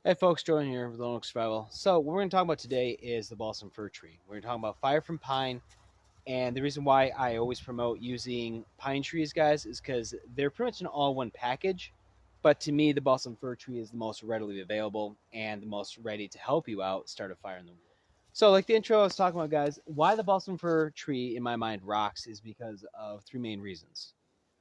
Hey folks, Jordan here with Lone Oak Survival. So what we're going to talk about today is the balsam fir tree. We're going to talk about fire from pine, and the reason why I always promote using pine trees, guys, is because they're pretty much an all-one package. But to me, the balsam fir tree is the most readily available and the most ready to help you out start a fire in the woods. So like the intro I was talking about, guys, why the balsam fir tree in my mind rocks is because of three main reasons.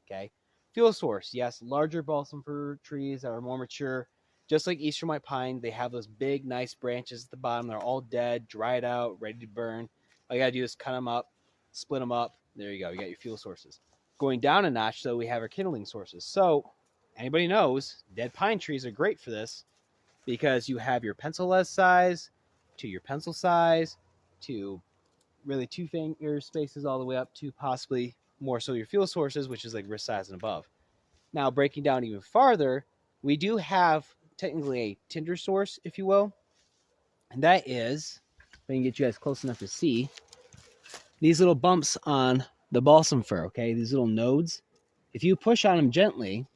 Okay, fuel source, yes, larger balsam fir trees that are more mature, just like eastern white pine, they have those big nice branches at the bottom. They're all dead, dried out, ready to burn. All you gotta do is cut them up, split them up. There you go, you got your fuel sources. Going down a notch, though, we have our kindling sources. So anybody knows dead pine trees are great for this because you have your pencil lead size to your pencil size to really two finger spaces all the way up to possibly more so your fuel sources, which is like wrist size and above. Now, breaking down even farther, we do have technically a Tinder source, if you will, and that is, if I can get you guys close enough to see, these little bumps on the balsam fir, okay? These little nodes. If you push on them gently,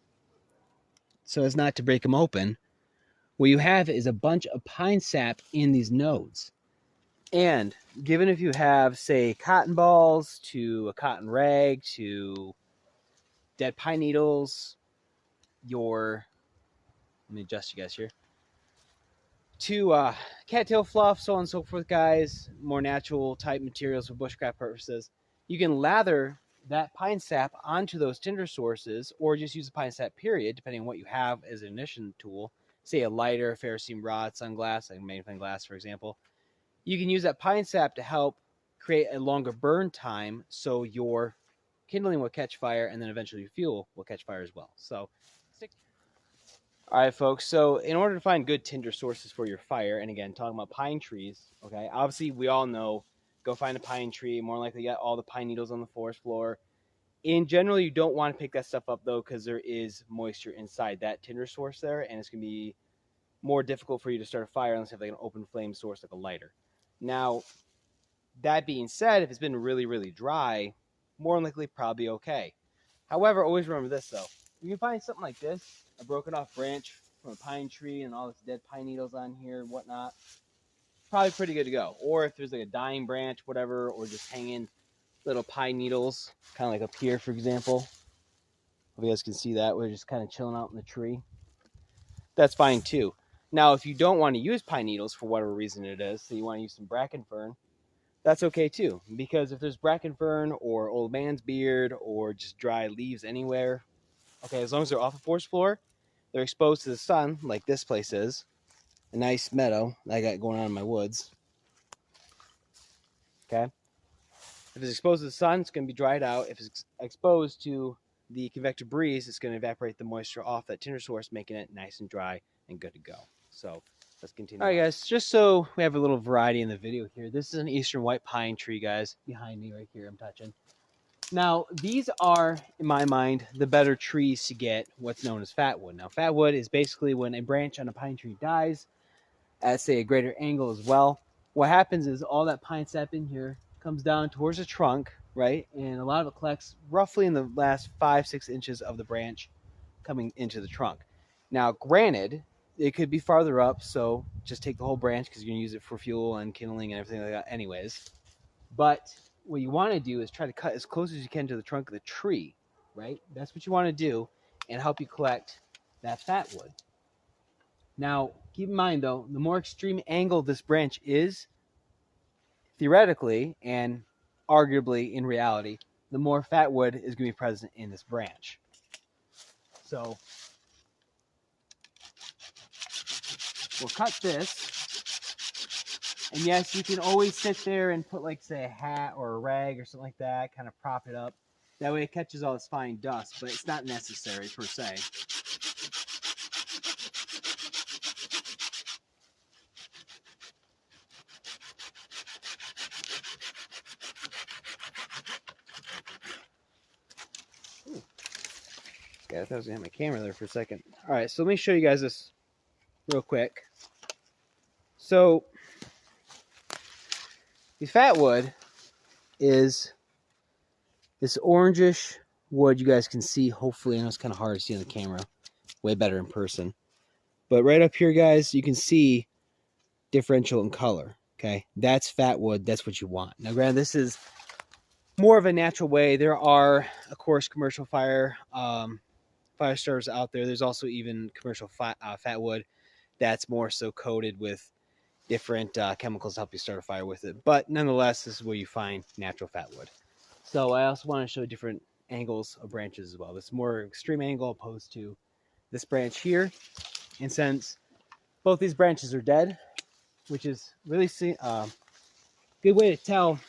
so as not to break them open, what you have is a bunch of pine sap in these nodes. And given if you have, say, cotton balls to a cotton rag to dead pine needles, your, let me adjust you guys here, to cattail fluff, so on and so forth, guys, more natural type materials for bushcraft purposes, you can lather that pine sap onto those tinder sources or just use the pine sap period, depending on what you have as an ignition tool, say a lighter, a ferrocene rod, sunglass, like magnifying glass, for example. You can use that pine sap to help create a longer burn time so your kindling will catch fire and then eventually your fuel will catch fire as well. So, all right, folks. So, in order to find good tinder sources for your fire, and again, talking about pine trees, okay, obviously we all know go find a pine tree, more likely get all the pine needles on the forest floor. In general, you don't want to pick that stuff up though, because there is moisture inside that tinder source there, and it's going to be more difficult for you to start a fire unless you have like an open flame source like a lighter. Now, that being said, if it's been really, really dry, more than likely probably okay. However, always remember this though. If you find something like this, a broken off branch from a pine tree and all this dead pine needles on here and whatnot, probably pretty good to go. Or if there's like a dying branch, whatever, or just hanging little pine needles, kind of like up here, for example. If you guys can see that, we're just kind of chilling out in the tree. That's fine too. Now, if you don't want to use pine needles for whatever reason it is, so you want to use some bracken fern, that's okay too. Because if there's bracken fern or old man's beard or just dry leaves anywhere, okay, as long as they're off the forest floor, they're exposed to the sun, like this place is, a nice meadow that I got going on in my woods. Okay, if it's exposed to the sun, it's going to be dried out. If it's exposed to the convective breeze, it's going to evaporate the moisture off that tinder source, making it nice and dry and good to go. So let's continue. All right, guys, just so we have a little variety in the video here, this is an eastern white pine tree, guys, behind me right here I'm touching. Now, these are, in my mind, the better trees to get what's known as fatwood. Now, fatwood is basically when a branch on a pine tree dies at, say, a greater angle as well. What happens is all that pine sap in here comes down towards the trunk, right? And a lot of it collects roughly in the last 5-6 inches of the branch coming into the trunk. Now, granted, it could be farther up, so just take the whole branch because you're going to use it for fuel and kindling and everything like that anyways. But what you want to do is try to cut as close as you can to the trunk of the tree, right? That's what you want to do and help you collect that fatwood. Now, keep in mind, though, the more extreme angle this branch is, theoretically and arguably in reality, the more fatwood is going to be present in this branch. So we'll cut this. And yes, you can always sit there and put, like, say, a hat or a rag or something like that, kind of prop it up. That way it catches all this fine dust, but it's not necessary per se. Okay, I thought I was going to hit my camera there for a second. All right, so let me show you guys this real quick. So the fatwood is this orangish wood you guys can see. Hopefully, I know it's kind of hard to see on the camera. Way better in person. But right up here, guys, you can see differential in color. Okay, that's Fatwood. That's what you want. Now, granted, this is more of a natural way. There are, of course, commercial fire starters out there. There's also even commercial Fatwood that's more so coated with different chemicals to help you start a fire with it. But nonetheless, this is where you find natural Fatwood. So I also want to show different angles of branches as well. This more extreme angle opposed to this branch here. And since both these branches are dead, which is really good way to tell,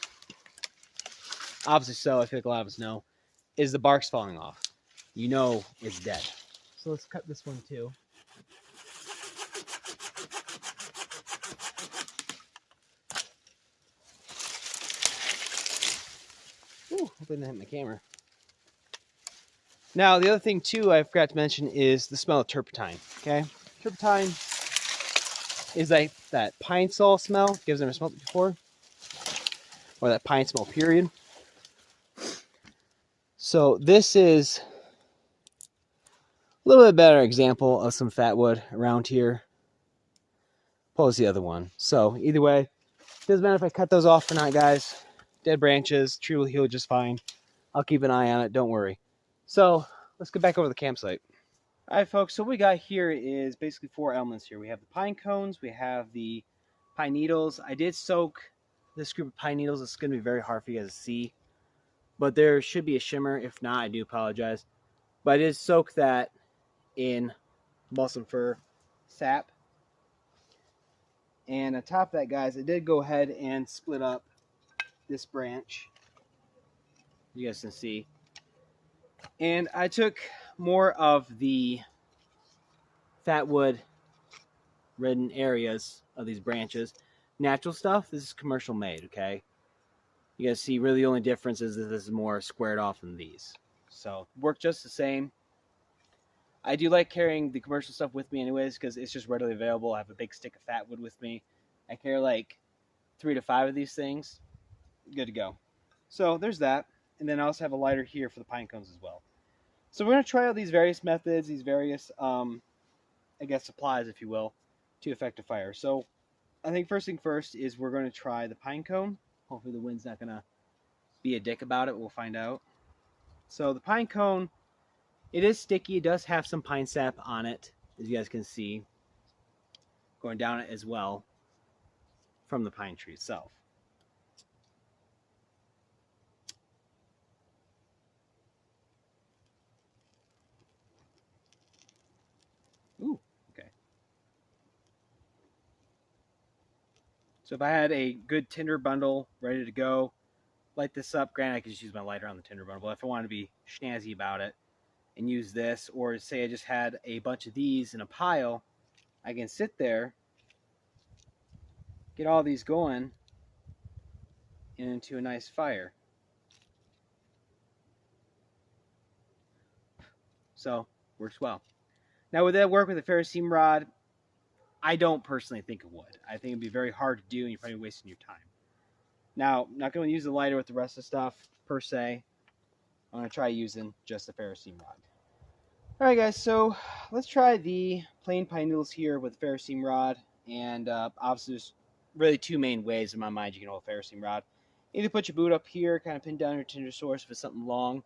obviously so, I feel like a lot of us know, is the bark's falling off. You know it's dead. So let's cut this one too. Ooh, hopefully I didn't hit my camera. Now, the other thing too I forgot to mention is the smell of turpentine. Okay, turpentine is like that pine sol smell. You guys ever smelled it before? Or that pine smell period. So this is a little bit better example of some Fatwood around here. Pulls the other one. So either way, doesn't matter if I cut those off or not, guys. Dead branches, tree will heal just fine. I'll keep an eye on it, don't worry. So let's get back over to the campsite. All right, folks, so what we got here is basically 4 elements here. We have the pine cones, we have the pine needles. I did soak this group of pine needles. It's going to be very hard for you guys to see, but there should be a shimmer. If not, I do apologize. But I did soak that in balsam fir sap. And on top of that, guys, I did go ahead and split up this branch. You guys can see. And I took more of the Fatwood ridden areas of these branches. Natural stuff, this is commercial made, okay? You guys see really the only difference is that this is more squared off than these. So work just the same. I do like carrying the commercial stuff with me anyways because it's just readily available. I have a big stick of Fatwood with me. I carry like 3 to 5 of these things. Good to go. So there's that. And then I also have a lighter here for the pine cones as well. So we're going to try out these various methods, these various, I guess, supplies, if you will, to effect a fire. So I think first thing first is we're going to try the pine cone. Hopefully the wind's not going to be a dick about it. We'll find out. So the pine cone, it is sticky. It does have some pine sap on it, as you guys can see, going down it as well from the pine tree itself. Ooh, okay. So if I had a good tinder bundle ready to go, light this up. Granted, I could just use my lighter on the tinder bundle, but if I want to be snazzy about it and use this, or say I just had a bunch of these in a pile, I can sit there, get all these going, and into a nice fire. So, works well. Now, would that work with a ferrocene rod? I don't personally think it would. I think it'd be very hard to do, and you're probably wasting your time. Now, I'm not going to use the lighter with the rest of the stuff, per se. I'm going to try using just the ferrocene rod. Alright guys, so let's try the plain pine needles here with the ferrocene rod. And obviously there's really 2 main ways in my mind you can hold a ferrocene rod. Either put your boot up here, kind of pin down your tinder source if it's something long,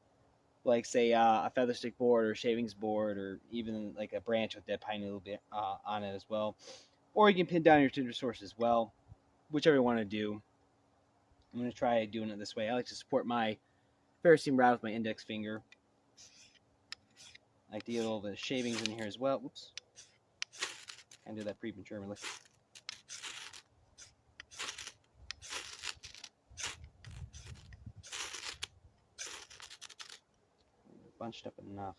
like say a feather stick board or a shavings board, or even like a branch with dead pine needle on it as well. Or you can pin down your tinder source as well, whichever you want to do. I'm going to try doing it this way. I like to support my ferrocene rod with my index finger. I like to get a little bit of shavings in here as well. Whoops. And do that prematurely. Bunched up enough.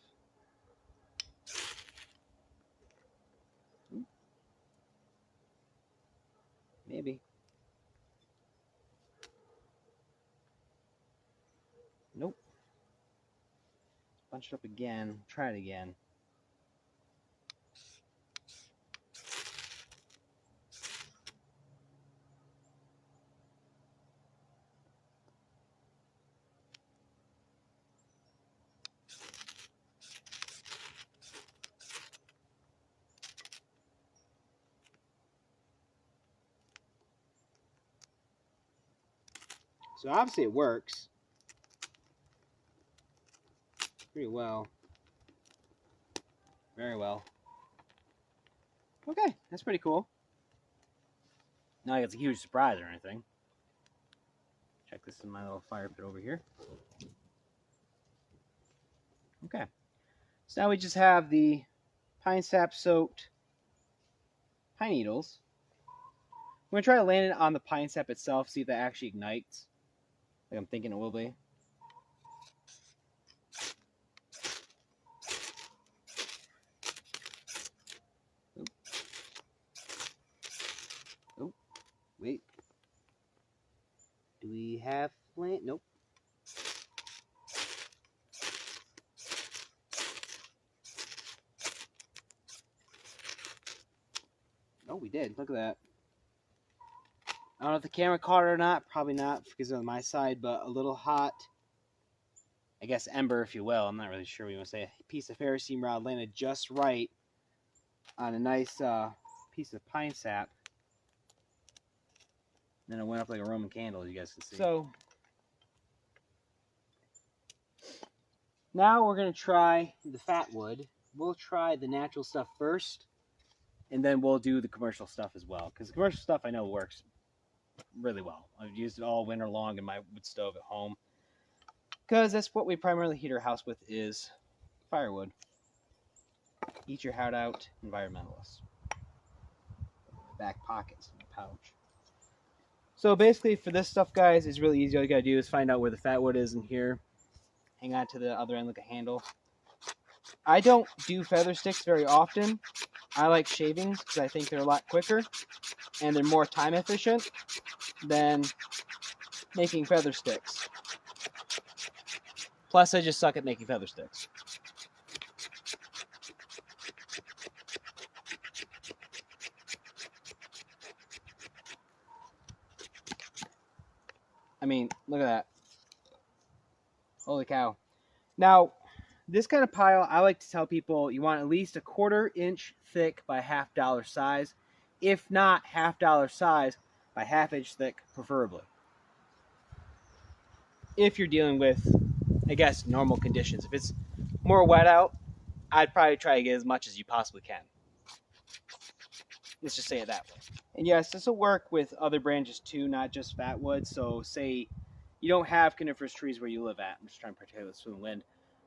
Ooh. Maybe. Nope. Bunched up again. Try it again. So obviously it works pretty well. Very well. Okay, that's pretty cool. Not like it's a huge surprise or anything. Check this in my little fire pit over here. Okay. So now we just have the pine sap soaked pine needles. We're going to try to land it on the pine sap itself, see if that actually ignites. Like I'm thinking it will be. Oh, wait. Do we have flame? Nope. Oh, we did. Look at that. I don't know if the camera caught it or not. Probably not because of my side, but a little hot, I guess, ember, if you will. I'm not really sure what you want to say. A piece of ferrocene rod landed just right on a nice piece of pine sap. Then it went up like a Roman candle, as you guys can see. So now we're going to try the Fatwood. We'll try the natural stuff first, and then we'll do the commercial stuff as well. Because the commercial stuff I know works really well. I've used it all winter long in my wood stove at home. Because that's what we primarily heat our house with is firewood. Eat your heart out, environmentalists. Back pockets in the pouch. So basically for this stuff, guys, it's really easy. All you gotta do is find out where the Fatwood is in here. Hang on to the other end like a handle. I don't do feather sticks very often. I like shavings because I think they're a lot quicker and they're more time efficient than making feather sticks. Plus, I just suck at making feather sticks. I mean, look at that. Holy cow. Now, this kind of pile, I like to tell people you want at least a 1/4 inch thick by $1/2 size. If not $1/2 size, by 1/2 inch thick, preferably. If you're dealing with, I guess, normal conditions. If it's more wet out, I'd probably try to get as much as you possibly can. Let's just say it that way. And yes, this will work with other branches too, not just Fatwood. So say you don't have coniferous trees where you live at. I'm just trying to protect this from the wind.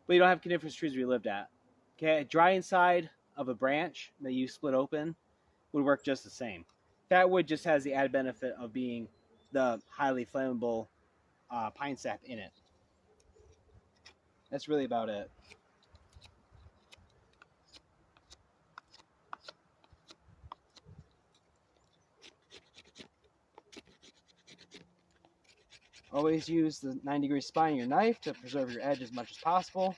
But you don't have coniferous trees where you lived at. Okay, a dry inside of a branch that you split open would work just the same. Fatwood just has the added benefit of being the highly flammable pine sap in it. That's really about it. Always use the 90-degree spine of your knife to preserve your edge as much as possible.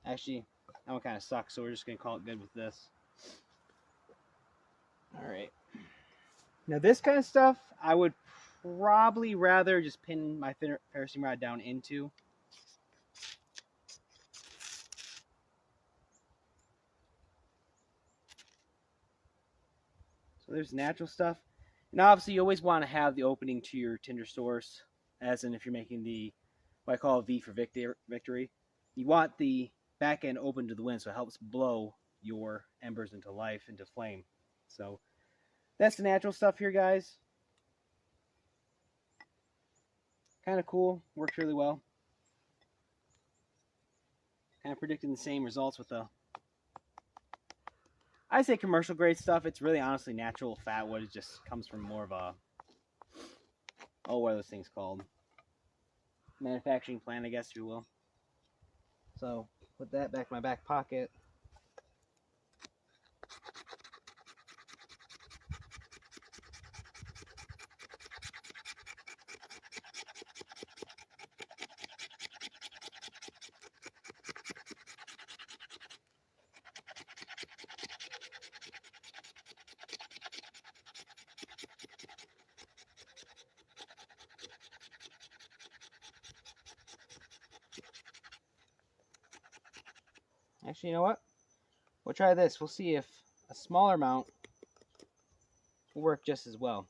Actually, that one kind of sucks, so we're just going to call it good with this. Alright. Now this kind of stuff, I would probably rather just pin my ferrocene rod down into. So there's natural stuff. And obviously you always want to have the opening to your tinder source, as in if you're making the, what I call a V for victory. You want the back end open to the wind so it helps blow your embers into life, into flame. So that's the natural stuff here, guys. Kind of cool. Works really well. Kind of predicting the same results with the, I say commercial grade stuff. It's really honestly natural Fatwood. It just comes from more of a, oh, what are those things called? Manufacturing plant, I guess you will. So put that back in my back pocket. Actually, you know what? We'll try this. We'll see if a smaller amount will work just as well.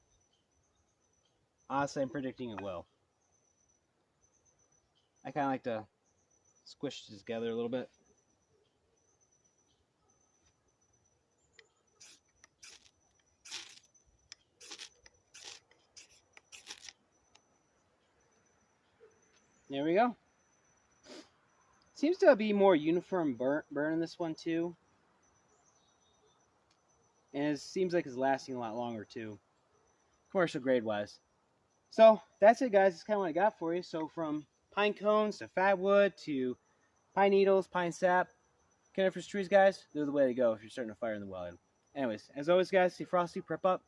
Honestly, I'm predicting it will. I kind of like to squish it together a little bit. There we go. Seems to be more uniform burn in this one too. And it seems like it's lasting a lot longer too, commercial grade wise. So that's it, guys. That's kind of what I got for you. So from pine cones to fatwood to pine needles, pine sap, coniferous trees, guys, they're the way to go if you're starting a fire in the wild. Anyways, as always, guys, stay frosty, prep up,